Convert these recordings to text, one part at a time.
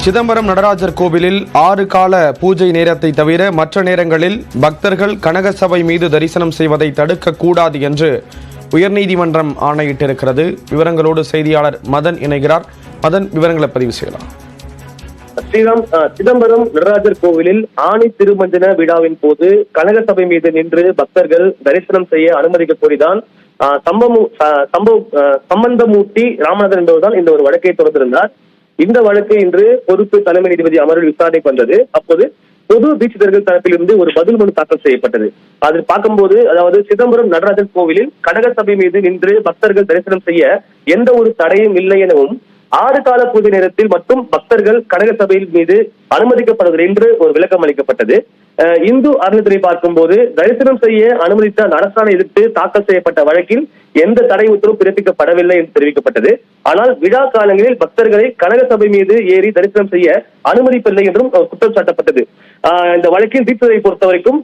சிதம்பரம் நடராஜர் கோவிலில் 6 கால பூஜை நேரத்தை தவிர மற்ற நேரங்களில் பக்தர்கள் கனகசபை மீது தரிசனம் செய்வதை தடுக்கக்கூடாது என்று உயர்நீதிமன்றம் ஆணையிட்டிருக்கிறது. விவரங்களோடு செய்தியாளர் மதன் இணைகிறார். மதன், விவரங்களை பதிவு செய்யலாம். சிதம்பரம் நடராஜர் கோவிலில் ஆணி திருமஞ்சன விழாவின் போது கனகசபை மீது நின்று பக்தர்கள் தரிசனம் செய்ய அனுமதிக்க கோரிதான் சம்பந்தமூர்த்தி ராமநாதன் என்பவர்தான் இந்த ஒரு வழக்கை தொடர்ந்திருந்தார். இந்த வழக்கு இன்று பொறுப்பு தலைமை நீதிபதி அமர்வில் விசாரணைக்கு வந்தது. அப்போது பொது தீட்சிதர்கள் தரப்பிலிருந்து ஒரு பதில் மனு தாக்கல் செய்யப்பட்டது. அதில் பார்க்கும்போது, அதாவது சிதம்பரம் நடராஜர் கோவிலில் கனகசபை மீது நின்று பக்தர்கள் தரிசனம் செய்ய எந்த ஒரு தடையும் இல்லை எனவும் 6 கால பூஜை நேரத்தில் மட்டும் பக்தர்கள் கனகசபையின் மீது அனுமதிக்கப்படுவது என்று ஒரு விளக்கம் அளிக்கப்பட்டது. இந்து அறநிலையத்துறை பார்க்கும்போது தரிசனம் செய்ய அனுமதித்த அரசாணை எதிர்த்து தாக்கல் செய்யப்பட்ட வழக்கில் எந்த தடை உத்தரவு பிறப்பிக்கப்படவில்லை என்று தெரிவிக்கப்பட்டது. ஆனால் விழா காலங்களில் பக்தர்களை கனகசபை மீது ஏறி தரிசனம் செய்ய அனுமதிப்பில்லை என்றும் குற்றம் சாட்டப்பட்டது. இந்த வழக்கின் தீர்ப்பை பொறுத்த வரைக்கும்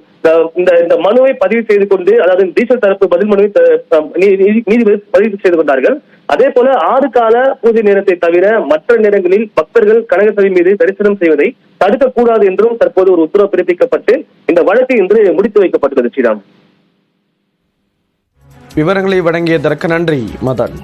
இந்த மனுவை பதிவு செய்து கொண்டு, அதாவது டீசல் தரப்பு பதில் மனுவை நீதிபதி பதிவு செய்து கொண்டார்கள். அதே போல 6 கால பூஜை நேரத்தை தவிர மற்ற நேரங்களில் பக்தர்கள் கனகசபை மீது தரிசனம் செய்வதை தடுக்கக்கூடாது என்றும் தற்போது ஒரு உத்தரவு பிறப்பிக்கப்பட்டு இந்த வழக்கு இன்று முடித்து வைக்கப்பட்டுள்ளது. ஸ்ரீராம், விவரங்களை வழங்கியதற்கு நன்றி மதன்.